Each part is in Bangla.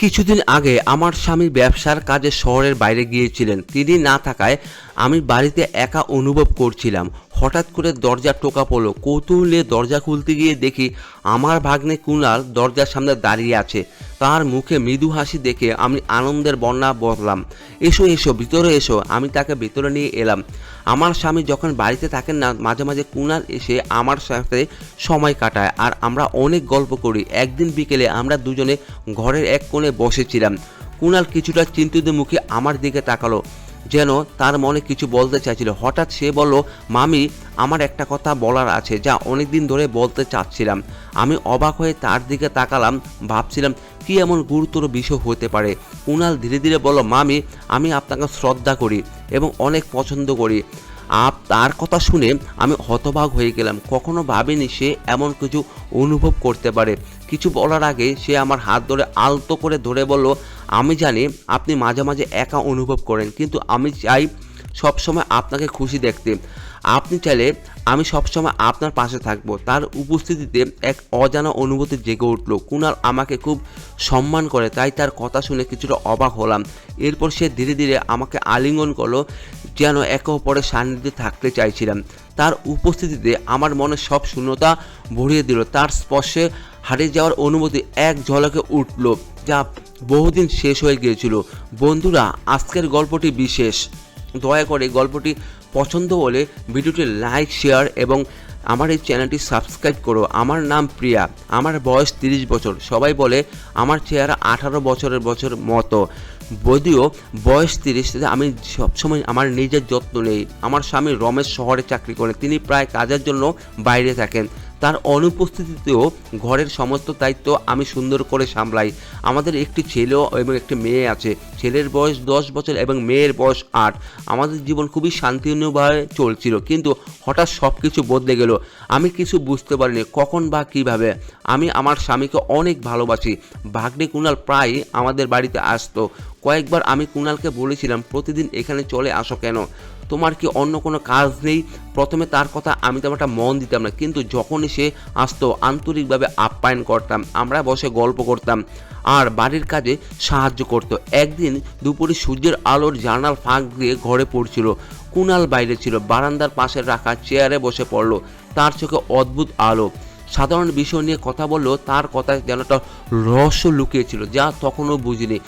কিছুদিন আগে আমার স্বামী ব্যবসার কাজে শহরের বাইরে গিয়েছিলেন। তিনি না থাকায় আমি বাড়িতে একা অনুভব করছিলাম। হঠাৎ করে দরজা টোকা পড়ল। কৌতূহলে দরজা খুলতে গিয়ে দেখি আমার ভাগ্নে কুণাল দরজার সামনে দাঁড়িয়ে আছে। তার মুখে মৃদু হাসি দেখে আমি আনন্দের বন্যা বললাম, এসো এসো, ভিতরে এসো। আমি তাকে ভিতরে নিয়ে এলাম। আমার স্বামী যখন বাড়িতে থাকেন না, মাঝে মাঝে কুণাল এসে আমার সাথে সময় কাটায় আর আমরা অনেক গল্প করি। একদিন বিকেলে আমরা দুজনে ঘরের এক কোণে বসেছিলাম। কুণাল কিছুটা চিন্তিত মুখে আমার দিকে তাকালো, যেন তার মনে কিছু বলতে চাইছিল। হঠাৎ সে বলল, মামি, আমার একটা কথা বলার আছে যা অনেকদিন ধরে বলতে চাচ্ছিলাম। আমি অবাক হয়ে তার দিকে তাকালাম, ভাবছিলাম কি এমন গুরুতর বিষয় হতে পারে। কুণাল ধীরে ধীরে বলল, মামি, আমি আপনাকে শ্রদ্ধা করি এবং অনেক পছন্দ করি। তার কথা শুনে আমি হতবাক হয়ে গেলাম। কখনো ভাবিনি সে এমন কিছু অনুভব করতে পারে। কিছু বলার আগে সে আমার হাত ধরে আলতো করে ধরে বলল, আমি জানি আপনি মাঝে মাঝে একা অনুভব করেন, কিন্তু আমি চাই সবসময় আপনাকে খুশি দেখতে। আপনি চাইলে আমি সবসময় আপনার পাশে থাকব। তার উপস্থিতিতে এক অজানা অনুভূতি জেগে উঠল। কুণাল আমাকে খুব সম্মান করে, তাই তার কথা শুনে কিছুটা অবাক হলাম। এরপর সে ধীরে ধীরে আমাকে আলিঙ্গন করলো, যেন একে অপরের সান্নিধ্যে থাকতে চাইছিলাম। তার উপস্থিতিতে আমার মনে সব শূন্যতা ভরিয়ে দিল। তার স্পর্শে হারিয়ে যাওয়ার অনুভূতি এক ঝলকে উঠল, যা বহুদিন শেষ হয়ে গিয়েছিল। বন্ধুরা, আজকের গল্পটি বিশেষ। দয়া করে গল্পটি পছন্দ হলে ভিডিওটি লাইক, শেয়ার এবং আমার এই চ্যানেলটি সাবস্ক্রাইব করো। আমার নাম প্রিয়া, আমার বয়স 30 বছর। সবাই বলে আমার চেহারা 18 বছরের মতো। যদিও বয়স 30, আমি সবসময় আমার নিজের যত্ন নেই। আমার স্বামী রমেশ শহরে চাকরি করেন। তিনি প্রায় কাজের জন্য বাইরে থাকেন। তার অনুপস্থিতিতেও ঘরের সমস্ত দায়িত্ব আমি সুন্দর করে সামলাই। আমাদের একটি ছেলে এবং একটি মেয়ে আছে। ছেলের বয়স 10 বছর এবং মেয়ের বয়স 8। আমাদের জীবন খুবই শান্তিপূর্ণভাবে চলছিল, কিন্তু হঠাৎ সব কিছু বদলে গেল। আমি কিছু বুঝতে পারিনি কখন বা কিভাবে। আমি আমার স্বামীকে অনেক ভালোবাসি। ভাগ্নে কুণাল প্রায় আমাদের বাড়িতে আসতো। কয়েকবার আমি কুণালকে বলেছিলাম, প্রতিদিন এখানে চলে আসো কেন? তোমার কি অন্য কোনো কাজ নেই? প্রথমে তার কথা আমি তেমনটা মন দিতাম না, কিন্তু যখনই সে আসতো আন্তরিকভাবে আপ্যায়ন করতাম। আমরা বসে গল্প করতাম আর বাড়ির কাজে সাহায্য করতো। একদিন দুপুরে সূর্যের আলোর জানাল ফাঁক দিয়ে ঘরে পড়ছিল। কুণাল বাইরে ছিল। বারান্দার পাশে রাখা চেয়ারে বসে পড়ল। তার চোখে অদ্ভুত আলো। সাধারণ বিষয় নিয়ে কথা বললেও তার কথায় যেন একটা রহস্য লুকিয়েছিল, যা তখনও বুঝিনি।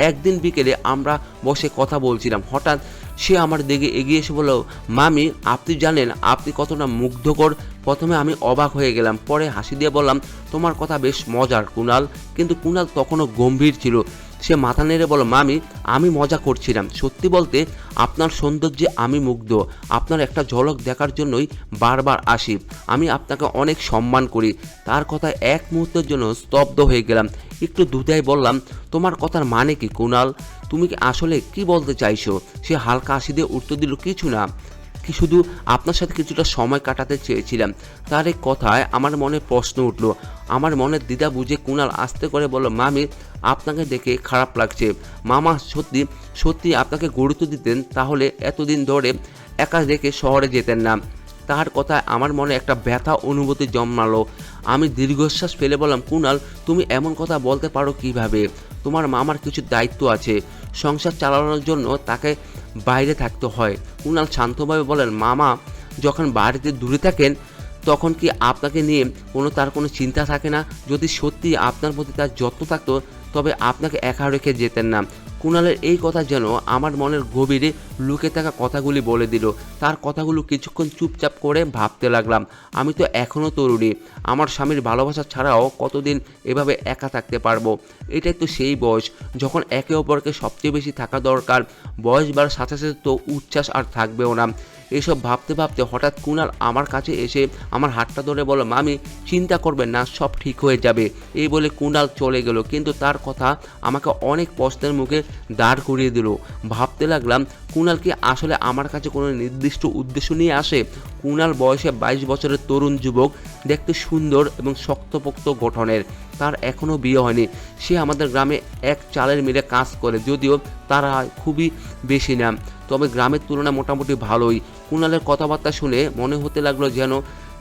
একদিন বিকেলে আমরা বসে কথা বলছিলাম। হঠাৎ সে আমার দিকে এগিয়ে এসে বলল, মামি, আপনি জানেন আপনি কতটা মুগ্ধকর? প্রথমে আমি অবাক হয়ে গেলাম, পরে হাসি দিয়ে বললাম, তোমার কথা বেশ মজার কুণাল। কিন্তু কুণাল তখনও গম্ভীর ছিল। সে মাথা নেড়ে বলল, মামি, আমি মজা করছিলাম। সত্যি বলতে আপনার সৌন্দর্যে আমি মুগ্ধ। আপনার একটা ঝলক দেখার জন্যই বারবার আসি। আমি আপনাকে অনেক সম্মান করি। তার কথায় এক মুহূর্তের জন্য স্তব্ধ হয়ে গেলাম। একটু দ্বিধায় বললাম, তোমার কথার মানে কি কুণাল? তুমি কি আসলে কি বলতে চাইছো? সে হালকা হাসি দিয়ে উত্তর দিল, কিছু না, কি শুধু আপনার সাথে কিছুটা সময় কাটাতে চেয়েছিলাম। তার এই কথায় আমার মনে প্রশ্ন উঠল। আমার মনের দ্বিধা বুঝে কুণাল আস্তে করে বলল, মামি, আপনাকে দেখে খারাপ লাগছে। মামা সত্যি সত্যি আপনাকে গুরুত্ব দিতেন তাহলে এতদিন ধরে একা রেখে শহরে যেতেন না। তার কথায় আমার মনে একটা ব্যথা অনুভূতি জন্মালো। আমি দীর্ঘশ্বাস ফেলে বললাম, কুণাল, তুমি এমন কথা বলতে পারো কিভাবে? তোমার মামার কিছু দায়িত্ব আছে। সংসার চালানোর জন্য তাকে বাইরে থাকতে হয়। কুণাল শান্তভাবে বলেন, মামা যখন বাড়িতে দূরে থাকেন তখন কি আপনাকে নিয়ে তার কোনো চিন্তা থাকে না? যদি সত্যি আপনার প্রতি তার যত্ন থাকতো তবে আপনাকে একা রেখে যেতেন না। কুণালের এই কথা যেন আমার মনের গভীরে লুকে থাকা কথাগুলি বলে দিল। তার কথাগুলো কিছুক্ষণ চুপচাপ করে ভাবতে লাগলাম। আমি তো এখনও তরুণী। আমার স্বামীর ভালোবাসা ছাড়াও কতদিন এভাবে একা থাকতে পারবো? এটাই তো সেই বয়স যখন একে অপরকে সবচেয়ে বেশি থাকা দরকার। বয়স বাড়ার সাথে সাথে তো উচ্ছ্বাস আর থাকবেও না। এসব ভাবতে ভাবতে হঠাৎ কুণাল আমার কাছে এসে আমার হাতটা ধরে বলল, মামি, চিন্তা করবেন না, সব ঠিক হয়ে যাবে। এই বলে কুণাল চলে গেল, কিন্তু তার কথা আমাকে অনেক প্রশ্নের মুখে দাঁড় করিয়ে দিল। ভাবতে লাগলাম, কুণাল কি আসলে আমার কাছে কোনো নির্দিষ্ট উদ্দেশ্য নিয়ে আসে? কুণাল বয়সে 22 বছরের তরুণ যুবক, দেখতে সুন্দর এবং শক্তপোক্ত গঠনের। তার এখনও বিয়ে হয়নি। সে আমাদের গ্রামে এক চালের মিলে কাজ করে, যদিও তারা খুবই বেশি না, তবে গ্রামের তুলনায় মোটামুটি ভালোই। কুণালের কথাবার্তা শুনে মনে হতে লাগলো যেন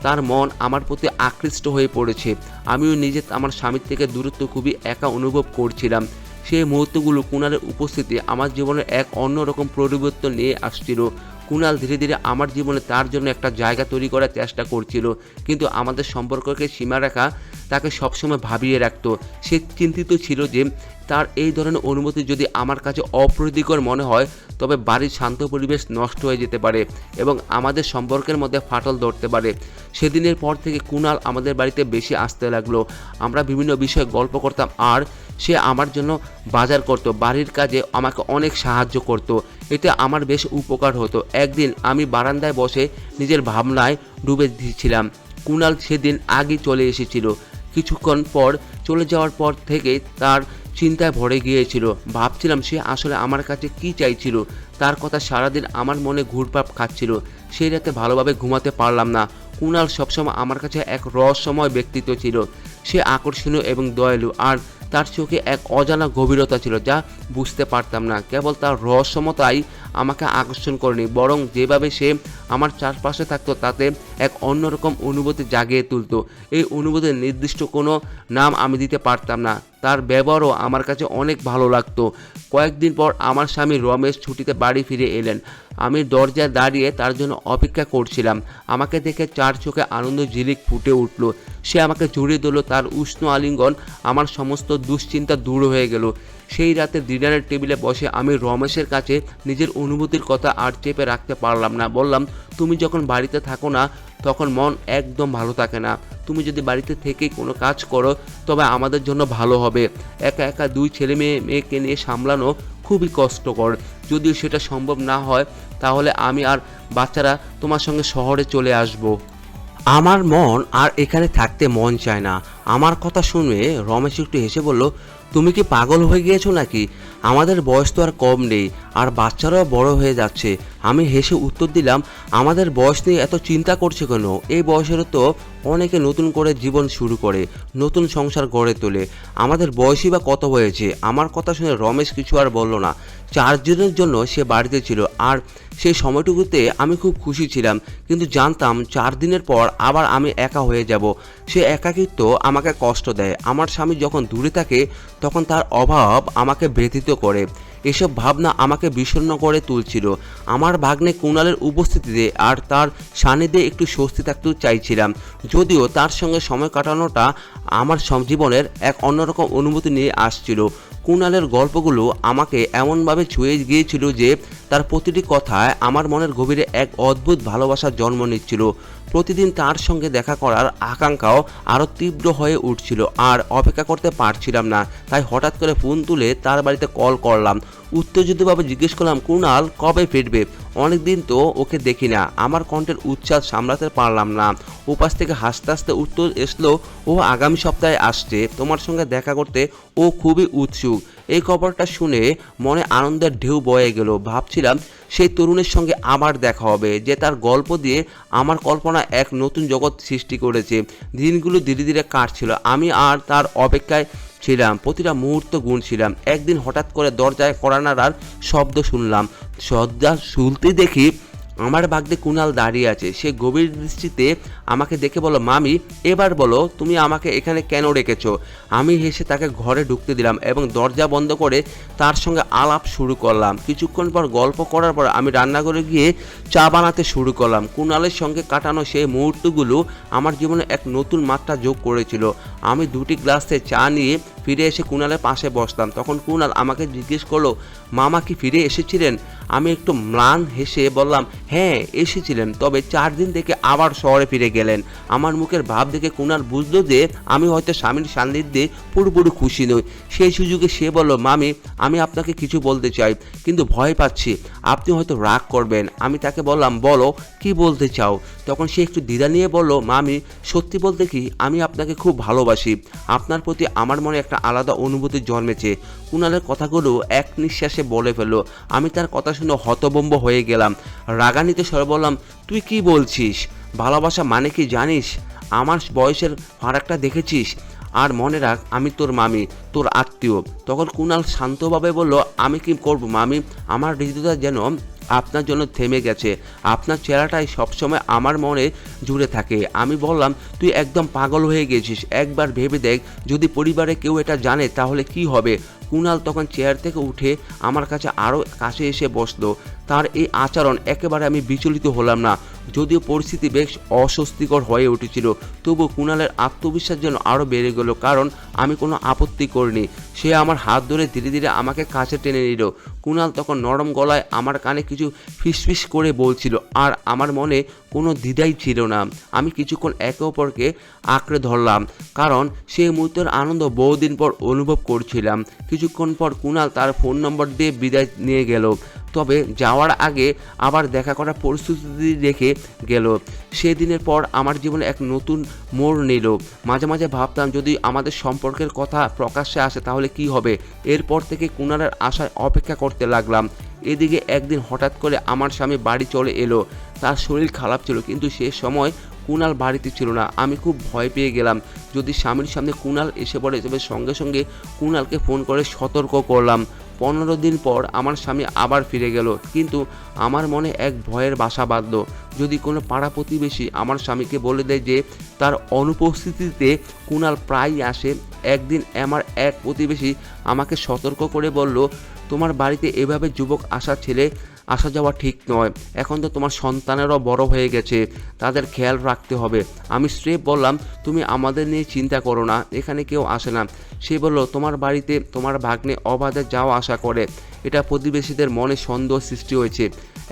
তার মন আমার প্রতি আকৃষ্ট হয়ে পড়েছে। আমিও নিজে আমার স্বামীর থেকে দূরত্ব খুবই একা অনুভব করছিলাম। সেই মুহূর্তগুলো কুণালের উপস্থিতি আমার জীবনে এক অন্যরকম পরিবর্তন নিয়ে আসছিল। কুণাল ধীরে ধীরে আমার জীবনে তার জন্য একটা জায়গা তৈরি করার চেষ্টা করছিল, কিন্তু আমাদের সম্পর্ককে সীমারেখা তাকে সবসময় ভাবিয়ে রাখতো। সে চিন্তিত ছিল যে তার এই ধরনের অনুমতি যদি আমার কাছে অপ্রীতিকর মনে হয় তবে বাড়ির শান্ত পরিবেশ নষ্ট হয়ে যেতে পারে এবং আমাদের সম্পর্কের মধ্যে ফাটল ধরতে পারে। সেদিনের পর থেকে কুণাল আমাদের বাড়িতে বেশি আসতে লাগলো। আমরা বিভিন্ন বিষয়ে গল্প করতাম আর সে আমার জন্য বাজার করত, বাড়ির কাজে আমাকে অনেক সাহায্য করত। এতে আমার বেশ উপকার হতো। একদিন আমি বারান্দায় বসে নিজের ভাবনায় ডুবে দিয়েছিলাম। কুণাল সেদিন আগেই চলে এসেছিল। কিছুক্ষণ পর চলে যাওয়ার পর থেকে তার চিন্তায় ভরে গিয়েছিল। ভাবছিলাম সে আসলে আমার কাছে কি চাইছিল। তার কথা সারাদিন আমার মনে ঘুরপাক খাচ্ছিল। সেই রাতে ভালোভাবে ঘুমাতে পারলাম না। কুণাল সবসময় আমার কাছে এক রহস্যময় ব্যক্তিত্ব ছিল। সে আকর্ষণীয় এবং দয়ালু, আর তার চোখে এক অজানা গভীরতা ছিল যা বুঝতে পারতাম না। কেবল তার রহস্যমতাই আমাকে আকর্ষণ করেনি, বরং যেভাবে সে আমার চারপাশে থাকতো তাতে এক অন্যরকম অনুভূতি জাগিয়ে তুলতো। এই অনুভূতির নির্দিষ্ট কোনো নাম আমি দিতে পারতাম না। তার ব্যবহারও আমার কাছে অনেক ভালো লাগতো। কয়েকদিন পর আমার স্বামী রমেশ ছুটিতে বাড়ি ফিরে এলেন। আমি দরজায় দাঁড়িয়ে তার জন্য অপেক্ষা করছিলাম। আমাকে দেখে চার চোখে আনন্দ ঝিলিক ফুটে উঠল। সে আমাকে জড়িয়ে দিল। তার উষ্ণ আলিঙ্গন আমার সমস্ত দুশ্চিন্তা দূর হয়ে গেল। সেই রাতে ডিনারের টেবিলে বসে আমি রমেশের কাছে নিজের অনুভূতির কথা আর চেপে রাখতে পারলাম না। বললাম, তুমি যখন বাড়িতে থাকো না তখন মন একদম ভালো থাকে না। তুমি যদি বাড়িতে থেকেই কোনো কাজ করো তবে আমাদের জন্য ভালো হবে। একা একা দুই ছেলে মেয়েকে নিয়ে সামলানো খুবই কষ্টকর। যদিও সেটা সম্ভব না হয় তাহলে আমি আর বাচ্চারা তোমার সঙ্গে শহরে চলে আসব। আমার মন আর এখানে থাকতে মন চায় না। আমার কথা শুনে রমেশ একটু হেসে বলল, তুমি কি পাগল হয়ে গিয়েছো নাকি? আমাদের বয়স তো আর কম নেই, আর বাচ্চারাও বড় হয়ে যাচ্ছে। আমি হেসে উত্তর দিলাম, আমাদের বয়স নিয়ে এত চিন্তা করছে কেন? এই বয়সেরও তো অনেকে নতুন করে জীবন শুরু করে, নতুন সংসার গড়ে তোলে। আমাদের বয়সই বা কত হয়েছে? আমার কথা শুনে রমেশ কিছু আর বলল না। 4 দিনের জন্য সে বাড়িতে ছিল, আর সেই সময়টুকুতে আমি খুব খুশি ছিলাম, কিন্তু জানতাম 4 দিনের পর আবার আমি একা হয়ে যাব। সে একাকিত্ব আমাকে কষ্ট দেয়। আমার স্বামী যখন দূরে থাকে তখন তার অভাব আমাকে ব্যথিত করে। এসব ভাবনা আমাকে বিষণ্ণ করে তুলছিল। আমার ভাগ্নে কুণালের উপস্থিতিতে আর তার সান্নিধ্যে একটু স্বস্তি থাকতে চাইছিলাম, যদিও তার সঙ্গে সময় কাটানোটা আমার জীবনের এক অন্যরকম অনুভূতি নিয়ে আসছিল। কুণালের গল্পগুলো আমাকে এমনভাবে ছুঁয়ে গিয়েছিল যে তার প্রতিটি কথায় আমার মনের গভীরে এক অদ্ভুত ভালোবাসার জন্ম নিচ্ছিল। প্রতিদিন তার সঙ্গে দেখা করার আকাঙ্ক্ষাও আরও তীব্র হয়ে উঠছিল, আর অপেক্ষা করতে পারছিলাম না। তাই হঠাৎ করে ফোন তুলে তার বাড়িতে কল করলাম। উত্তেজিতভাবে জিজ্ঞেস করলাম, কুণাল কবে ফিরবে? অনেকদিন তো ওকে দেখি না। আমার কণ্ঠের উচ্ছ্বাস সামলাতে পারলাম না। উপাস থেকে হাসতে হাসতে উত্তর এসলো, ও আগামী সপ্তাহে আসছে তোমার সঙ্গে দেখা করতে। ও খুবই উৎসুক। এই খবরটা শুনে মনে আনন্দের ঢেউ বয়ে গেল। ভাবছিলাম সেই তরুণের সঙ্গে আবার দেখা হবে, যে তার গল্প দিয়ে আমার কল্পনা এক নতুন জগৎ সৃষ্টি করেছে। দিনগুলো ধীরে ধীরে কাটছিল। আমি আর তার অপেক্ষায় ছিলাম, প্রতিটা মুহূর্ত গুনছিলাম। একদিন হঠাৎ করে দরজায় কড়া নাড়ার শব্দ শুনলাম। দরজা খুলতে দেখি আমার ভাগ্নে কুণাল দাঁড়িয়ে আছে। সে গভীর দৃষ্টিতে আমাকে দেখে বলল, মামি, এবার বলো তুমি আমাকে এখানে কেন রেখেছো? আমি হেসে তাকে ঘরে ঢুকতে দিলাম এবং দরজা বন্ধ করে তার সঙ্গে আলাপ শুরু করলাম। কিছুক্ষণ পর গল্প করার পর আমি রান্নাঘরে গিয়ে চা বানাতে শুরু করলাম। কুণালের সঙ্গে কাটানো সেই মুহূর্তগুলো আমার জীবনে এক নতুন মাত্রা যোগ করেছিল। আমি 2টি গ্লাসে চা নিয়ে ফিরে এসে কুণালের পাশে বসলাম। তখন কুণাল আমাকে জিজ্ঞেস করলো, মামা কি ফিরে এসেছিলেন? আমি একটু ম্লান হেসে বললাম, হ্যাঁ এসেছিলেন, তবে 4 দিন থেকে আবার শহরে ফিরে গেলেন। আমার মুখের ভাব দেখে কুণাল বুঝলো যে আমি হয়তো স্বামীর সান্নিধ্যে পুরোপুরি খুশি নই। সেই সুযোগে সে বলল, মামি, আমি আপনাকে কিছু বলতে চাই, কিন্তু ভয় পাচ্ছি আপনি হয়তো রাগ করবেন। আমি তাকে বললাম, বলো কি বলতে চাও? তখন সে একটু দ্বিধা নিয়ে বলল, মামি, সত্যি বলতে কি আমি আপনাকে খুব ভালোবাসি। আপনার প্রতি আমার মনে একটা আলাদা অনুভূতি জন্মেছে। কুণালের কথাগুলো এক নিঃশ্বাসে বলে ফেলল। আমি তার কথা শুনে হতভম্ব হয়ে গেলাম। রাগান্বিত স্বরে বললাম, তুই কি বলছিস? ভালোবাসা মানে কি জানিস? আমার বয়সের ফারাকটা দেখেছিস? আর মনে রাখ, আমি তোর মামি, তোর আত্মীয়। তখন কুণাল শান্তভাবে বলল, আমি কি করব মামি? আমার হৃদয়টা যেন আপনার জন্য থেমে গেছে। আপনার চেহারাটাই সবসময় আমার মনে জুড়ে থাকে। আমি বললাম, তুই একদম পাগল হয়ে গেছিস। একবার ভেবে দেখ, যদি পরিবারে কেউ এটা জানে তাহলে কি হবে? কুণাল তখন চেয়ার থেকে উঠে আমার কাছে আরও কাছে এসে বসলো। তার এই আচরণ একেবারে আমি বিচলিত হলাম না। যদিও পরিস্থিতি বেশ অস্বস্তিকর হয়ে উঠেছিল, তবু কুণালের আত্মবিশ্বাস যেন আরও বেড়ে গেল, কারণ আমি কোনো আপত্তি করিনি। সে আমার হাত ধরে ধীরে ধীরে আমাকে কাছে টেনে নিল। কুণাল তখন নরম গলায় আমার কানে কিছু ফিসফিস করে বলছিল, আর আমার মনে কোনো দ্বিধাই ছিল না। আমি কিছুক্ষণ একে অপরকে আঁকড়ে ধরলাম, কারণ সেই মুহূর্তের আনন্দ বহুদিন পর অনুভব করছিলাম। কিছুক্ষণ পর কুণাল তার ফোন নম্বর দিয়ে বিদায় নিয়ে গেল, তবে যাওয়ার আগে আবার দেখা করার পরিস্থিতি রেখে গেল। সেদিনের পর আমার জীবনে এক নতুন মোড় নিল। মাঝে মাঝে ভাবতাম যদি আমাদের সম্পর্কের কথা প্রকাশ্যে আসে তাহলে কি হবে। এরপর থেকে কুণালের আশায় অপেক্ষা করতে লাগলাম। এদিকে একদিন হঠাৎ করে আমার স্বামী বাড়ি চলে এলো। তার শরীর খারাপ ছিল, কিন্তু সে সময় কুণাল বাড়িতে ছিল না। আমি খুব ভয় পেয়ে গেলাম যদি স্বামীর সামনে কুণাল এসে পড়ে, তবে সঙ্গে সঙ্গে কুণালকে ফোন করে সতর্ক করলাম। 15 দিন পর আমার স্বামী আবার ফিরে গেল, কিন্তু আমার মনে এক ভয়ের বাসা বাঁধল। যদি কোনো পাড়া প্রতিবেশী আমার স্বামীকে বলে দেয় যে তার অনুপস্থিতিতে কুণাল প্রায়ই আসে। একদিন আমার এক প্রতিবেশী আমাকে সতর্ক করে বলল, তোমার বাড়িতে এভাবে যুবক ছেলে আসা যাওয়া ঠিক নয়। এখন তো তোমার সন্তানেরও বড় হয়ে গেছে, তাদের খেয়াল রাখতে হবে। আমি স্রেফ বললাম, তুমি আমাদের নিয়ে চিন্তা করো না, এখানে কেউ আসে না। সে বলল, তোমার বাড়িতে তোমার ভাগ্নে অবাধে যাওয়া আসা করে, এটা প্রতিবেশীদের মনে সন্দেহ সৃষ্টি হয়েছে।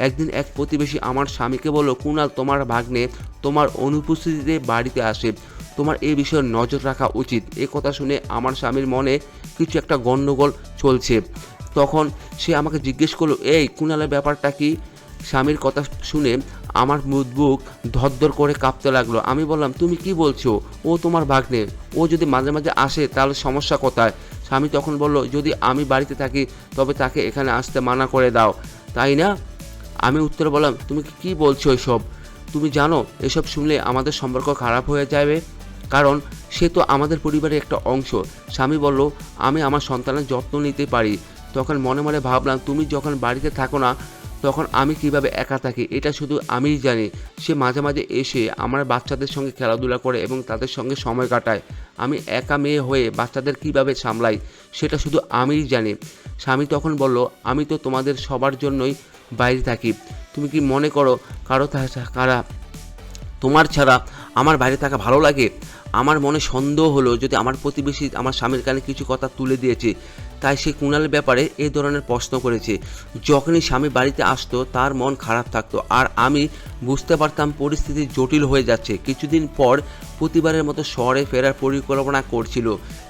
একদিন এক প্রতিবেশী আমার স্বামীকে বলল, কুণাল তোমার ভাগ্নে তোমার অনুপস্থিতিতে বাড়িতে আসে, তোমার এই বিষয়ে নজর রাখা উচিত। এ কথা শুনে আমার স্বামীর মনে কিছু একটা গণ্ডগোল চলছে। তখন সে আমাকে জিজ্ঞেস করলো, এই কুণালের ব্যাপারটা কি? স্বামীর কথা শুনে আমার বুক ধরধর করে কাঁপতে লাগলো। আমি বললাম, তুমি কি বলছো? ও তোমার ভাগ্নে, ও যদি মাঝে মাঝে আসে তাহলে সমস্যা কোথায়? স্বামী তখন বলল, যদি আমি বাড়িতে থাকি তবে তাকে এখানে আসতে মানা করে দাও, তাই না? আমি উত্তরে বললাম, তুমি কি বলছো এসব? তুমি জানো এসব শুনলে আমাদের সম্পর্ক খারাপ হয়ে যাবে, কারণ সে তো আমাদের পরিবারের একটা অংশ। স্বামী বলল, আমি আমার সন্তানের যত্ন নিতে পারি। তখন মনে মনে ভাবলাম, তুমি যখন বাড়িতে থাকো না তখন আমি কিভাবে একা থাকি এটা শুধু আমিই জানি। সে মাঝে মাঝে এসে আমার বাচ্চাদের সঙ্গে খেলাধুলা করে এবং তাদের সঙ্গে সময় কাটায়। আমি একা মেয়ে হয়ে বাচ্চাদের কিভাবে সামলাই সেটা শুধু আমিই জানি। স্বামী তখন বলল, আমি তো তোমাদের সবার জন্যই বাইরে থাকি, তুমি কি মনে করো তোমার ছাড়া আমার বাইরে থাকা ভালো লাগে? আমার মনে সন্দেহ হলো যদি আমার প্রতিবেশী আমার স্বামীর কানে কিছু কথা তুলে দিয়েছে, তাই সে কুণালের ব্যাপারে এই ধরনের প্রশ্ন করেছে। যখনই স্বামী বাড়িতে আসতো তার মন খারাপ থাকতো, আর আমি বুঝতে পারতাম পরিস্থিতি জটিল হয়ে যাচ্ছে। কিছুদিন পর প্রতিবারের মতো শহরে ফেরার পরিকল্পনা করছিল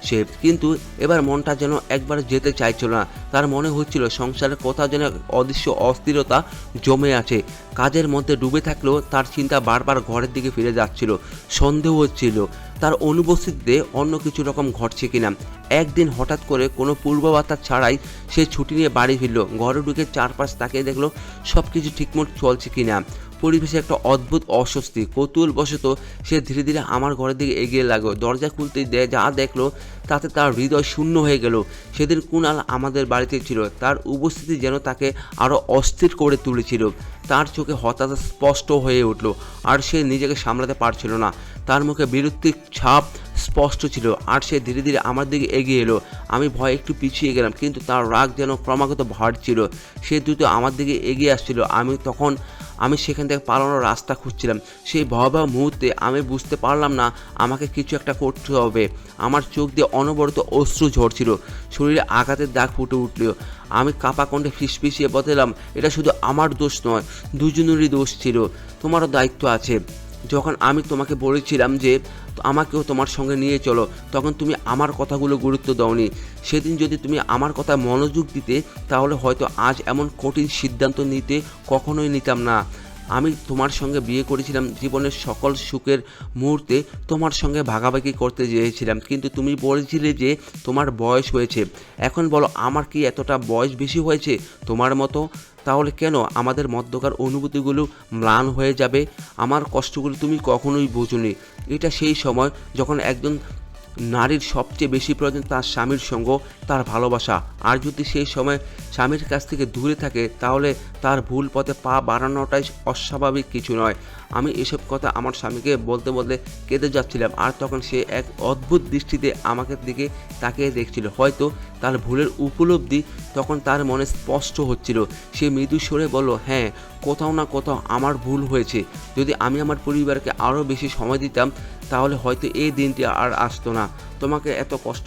সে, কিন্তু এবার মনটা যেন একবার যেতে চাইছিল না। তার মনে হচ্ছিল সংসারের কোথাও যেন অদৃশ্য অস্থিরতা জমে আছে। কাজের মধ্যে ডুবে থাকলেও তার চিন্তা বারবার ঘরের দিকে ফিরে যাচ্ছিল। সন্দেহ হচ্ছিল তার অনুপস্থিতিতে অন্য কিছু রকম ঘটছে কিনা। একদিন হঠাৎ করে কোনো পূর্ববার্তা ছাড়াই সে ছুটি নিয়ে বাড়ি ফিরল। ঘরে ঢুকে চারপাশ তাকিয়ে দেখলো সব কিছু ঠিকমতো চলছে কিনা। পরিবেশে একটা অদ্ভুত অস্বস্তি। কৌতূহলবশত সে ধীরে ধীরে আমার ঘরের দিকে এগিয়ে লাগলো। দরজা খুলতেই যা দেখলো তাতে তার হৃদয় শূন্য হয়ে গেল। সেদিন কুণাল আমাদের বাড়িতে ছিল। তার উপস্থিতি যেন তাকে আরও অস্থির করে তুলেছিল। তার চোখে হতাশা স্পষ্ট হয়ে উঠল, আর সে নিজেকে সামলাতে পারছিল না। তার মুখে বিরক্তির ছাপ স্পষ্ট ছিল, আর সে ধীরে ধীরে আমার দিকে এগিয়ে এলো। আমি ভয়ে একটু পিছিয়ে গেলাম, কিন্তু তার রাগ যেন ক্রমাগত বাড়ছিল। সে দ্রুত আমার দিকে এগিয়ে আসছিল। আমি সেখান থেকে পালানোর রাস্তা খুঁজছিলাম। সেই ভয়াবহ মুহূর্তে আমি বুঝতে পারলাম না আমাকে কিছু একটা করতে হবে। আমার চোখ দিয়ে অনবরত অশ্রু ঝরছিল, শরীরে আঘাতের দাগ ফুটে উঠল। আমি কাঁপা কণ্ঠে ফিসফিসিয়ে বললাম, এটা শুধু আমার দোষ নয়, দুজনেরই দোষ ছিল, তোমারও দায়িত্ব আছে। যখন আমি তোমাকে বলেছিলাম যে আমাকেও তোমার সঙ্গে নিয়ে চলো, তখন তুমি আমার কথাগুলো গুরুত্ব দাওনি। সেদিন যদি তুমি আমার কথা মনোযোগ দিতে তাহলে হয়তো আজ এমন কঠিন সিদ্ধান্ত নিতে কখনোই নিতাম না। আমি তোমার সঙ্গে বিয়ে করেছিলাম, জীবনের সকল সুখের মুহূর্তে তোমার সঙ্গে ভাগাভাগি করতে চেয়েছিলাম, কিন্তু তুমি বলেছিলে যে তোমার বয়স হয়েছে। এখন বলো, আমার কি এতটা বয়স বেশি হয়েছে তোমার মতো? তাহলে কেন আমাদের মধ্যকার অনুভূতিগুলো ম্লান হয়ে যাবে? আমার কষ্টগুলো তুমি কখনোই বোঝোনি। এটা সেই সময় যখন একজন নারীর সবচেয়ে বেশি প্রয়োজন তার স্বামীর সঙ্গ, তার ভালোবাসা, আর যদি সেই সময় স্বামীর কাছ থেকে দূরে থাকে তাহলে তার ভুল পথে পা বাড়ানোটাই অস্বাভাবিক কিছু নয়। আমি এসব কথা আমার স্বামীকে বলতে বলতে কেঁদে যাচ্ছিলাম, আর তখন সে এক অদ্ভুত দৃষ্টিতে আমাকে দিকে তাকিয়ে দেখছিল। হয়তো তার ভুলের উপলব্ধি তখন তার মনে স্পষ্ট হচ্ছিল। সে মৃদু স্বরে বলল, হ্যাঁ, কোথাও না কোথাও আমার ভুল হয়েছে। যদি আমি আমার পরিবারকে আরও বেশি সময় দিতাম তাহলে হয়তো এই দিনটি আর আসতো না, তোমাকে এত কষ্ট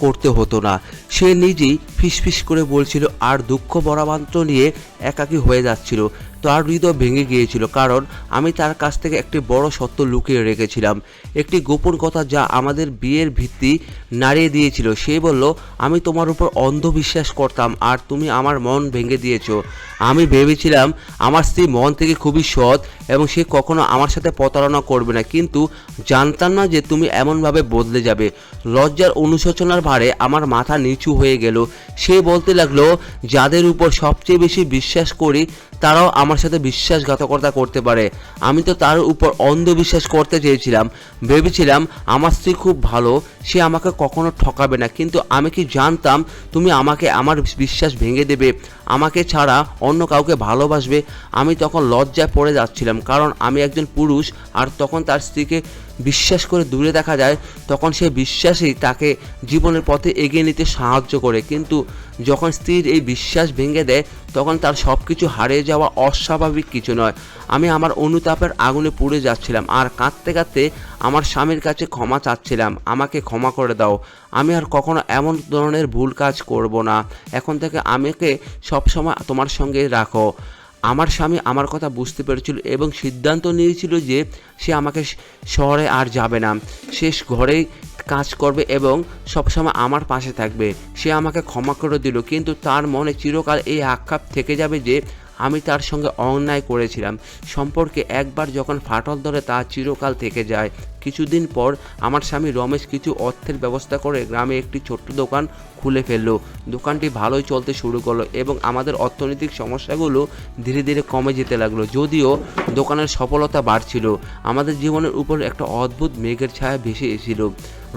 করতে হতো না। সে নিজেই ফিসফিস করে বলছিল আর দুঃখ বরাবান্ত নিয়ে একাকী হয়ে যাচ্ছিল। তার হৃদয় ভেঙে গিয়েছিল, কারণ আমি তার কাছ থেকে একটি বড় সত্য লুকিয়ে রেখেছিলাম, একটি গোপন কথা যা আমাদের বিয়ের ভিত্তি নাড়িয়ে দিয়েছিল। সে বলল, আমি তোমার উপর অন্ধবিশ্বাস করতাম আর তুমি আমার মন ভেঙে দিয়েছো। আমি ভেবেছিলাম আমার স্ত্রী মন থেকে খুবই সৎ এবং সে কখনো আমার সাথে প্রতারণা করবে না, কিন্তু জানতাম না যে তুমি এমনভাবে বদলে যাবে। লজ্জার অনুশোচনার ভারে আমার মাথা নিচু হয়ে গেল। সে বলতে লাগলো, যাদের উপর সবচেয়ে বেশি বিশ্বাস করি তারাও আমার সাথে বিশ্বাসঘাতকতা করতে পারে। আমি তো তার উপর অন্ধবিশ্বাস করতে চেয়েছিলাম, ভেবেছিলাম আমার স্ত্রী খুব ভালো, সে আমাকে কখনো ঠকাবে না, কিন্তু আমি কি জানতাম তুমি আমাকে আমার বিশ্বাস ভেঙে দেবে, আমাকে ছাড়া অন্য কাউকে ভালোবাসবে। আমি তখন লজ্জায় পড়ে যাচ্ছিলাম, কারণ আমি একজন পুরুষ, আর তখন তার স্ত্রীকে বিশ্বাস করে দূরে দেখা যায় তখন সে বিশ্বাসই তাকে জীবনের পথে এগিয়ে নিতে সাহায্য করে। কিন্তু যখন স্ত্রীর এই বিশ্বাস ভেঙে দেয় তখন তার সব কিছু হারিয়ে যাওয়া অস্বাভাবিক কিছু নয়। আমি আমার অনুতাপের আগুনে পুড়ে যাচ্ছিলাম আর কাঁদতে কাঁদতে আমার স্বামীর কাছে ক্ষমা চাচ্ছিলাম, আমাকে ক্ষমা করে দাও, আমি আর কখনো এমন ধরনের ভুল কাজ করব না, এখন থেকে আমাকে সবসময় তোমার সঙ্গে রাখো। আমার স্বামী আমার কথা বুঝতে পেরেছিল এবং সিদ্ধান্ত নিয়েছিল যে সে আমাকে শহরে আর যাবে না, সে ঘরেই কাজ করবে এবং সবসময় আমার পাশে থাকবে। সে আমাকে ক্ষমা করে দিল, কিন্তু তার মনে চিরকাল এই আক্ষেপ থেকে যাবে যে আমি তার সঙ্গে অন্যায় করেছিলাম। সম্পর্কে একবার যখন ফাটল ধরে তা চিরকাল থেকে যায়। কিছুদিন পর আমার স্বামী রমেশ কিছু অর্থের ব্যবস্থা করে গ্রামে একটি ছোট্ট দোকান খুলে ফেললো। দোকানটি ভালোই চলতে শুরু করলো এবং আমাদের অর্থনৈতিক সমস্যাগুলো ধীরে ধীরে কমে যেতে লাগলো। যদিও দোকানের সফলতা বাড়ছিল, আমাদের জীবনের উপর একটা অদ্ভুত মেঘের ছায়া ভেসে এসেছিল।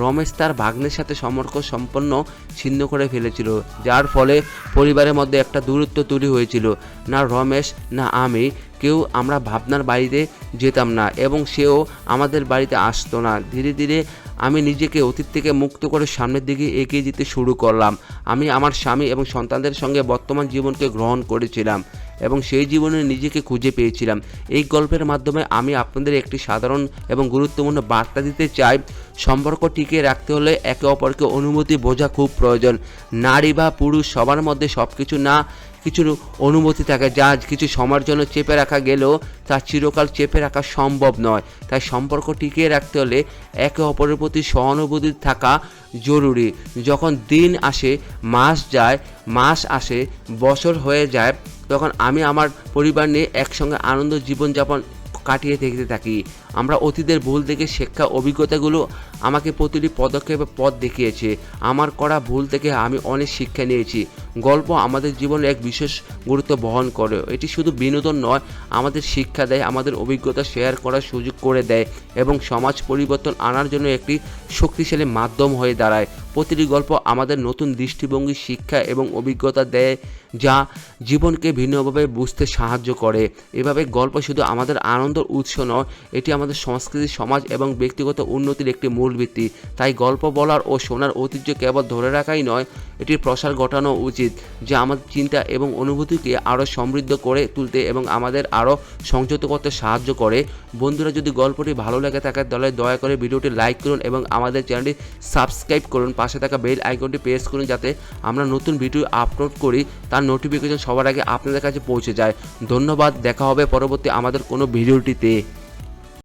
রমেশ তার ভাগ্নের সাথে সম্পর্ক সম্পন্ন ছিন্ন করে ফেলেছিল, যার ফলে পরিবারের মধ্যে একটা দূরত্ব তৈরি হয়েছিল। না রমেশ না আমি কেউ আমরা ভাবনার বাড়িতে যেতাম না এবং সেও আমাদের বাড়িতে আসতো না। ধীরে ধীরে আমি নিজেকে অতীত থেকে মুক্ত করে সামনের দিকে এগিয়ে যেতে শুরু করলাম। আমি আমার স্বামী এবং সন্তানদের সঙ্গে বর্তমান জীবনকে গ্রহণ করেছিলাম এবং সেই জীবনে নিজেকে খুঁজে পেয়েছিলাম। এই গল্পের মাধ্যমে আমি আপনাদের একটি সাধারণ এবং গুরুত্বপূর্ণ বার্তা দিতে চাই। সম্পর্ক টিকিয়ে রাখতে হলে একে অপরকে অনুমতি বোঝা খুব প্রয়োজন। নারী বা পুরুষ সবার মধ্যে সব কিছু না কিছু অনুমতি থাকে, যা কিছু সময়ের জন্য চেপে রাখা গেলেও তা চিরকাল চেপে রাখা সম্ভব নয়। তাই সম্পর্ক টিকিয়ে রাখতে হলে একে অপরের প্রতি সহানুভূতি থাকা জরুরি। যখন দিন আসে, মাস যায়, মাস আসে, বছর হয়ে যায়, তখন আমি আমার পরিবার নিয়ে একসঙ্গে আনন্দ জীবনযাপন কাটিয়ে দেখতে থাকি। আমরা অতীতের ভুল থেকে শেখা অভিজ্ঞতাগুলো আমাকে প্রতিটি পদক্ষেপে পথ দেখিয়েছে। আমার করা ভুল থেকে আমি অনেক শিক্ষা নিয়েছি। গল্প আমাদের জীবনে এক বিশেষ গুরুত্ব বহন করে। এটি শুধু বিনোদন নয়, আমাদের শিক্ষা দেয়, আমাদের অভিজ্ঞতা শেয়ার করার সুযোগ করে দেয় এবং সমাজ পরিবর্তন আনার জন্য একটি শক্তিশালী মাধ্যম হয়ে দাঁড়ায়। প্রতিটি গল্প আমাদের নতুন দৃষ্টিভঙ্গি, শিক্ষা এবং অভিজ্ঞতা দেয়, যা জীবনকে ভিন্নভাবে বুঝতে সাহায্য করে। এভাবে গল্প শুধু আমাদের আনন্দের উৎস নয়, এটি আমাদের সংস্কৃতি, সমাজ এবং ব্যক্তিগত উন্নতির একটি মূল ভিত্তি। তাই গল্প বলার ও শোনার ঐতিহ্য কেবল ধরে রাখাই নয়, এটির প্রসার ঘটানো উচিত, যা আমাদের চিন্তা এবং অনুভূতিকে আরও সমৃদ্ধ করে তুলতে এবং আমাদের আরও সংযত করতে সাহায্য করে। বন্ধুরা, যদি গল্পটি ভালো লেগে থাকে তাহলে দয়া করে ভিডিওটি লাইক করুন এবং আমাদের চ্যানেলটি সাবস্ক্রাইব করুন। পাশে থাকা বেল আইকনটি প্রেস করুন যাতে আমরা নতুন ভিডিও আপলোড করি তার নোটিফিকেশন সবার আগে আপনাদের কাছে পৌঁছে যায়। ধন্যবাদ, দেখা হবে পরবর্তী আমাদের কোনো ভিডিওটিতে।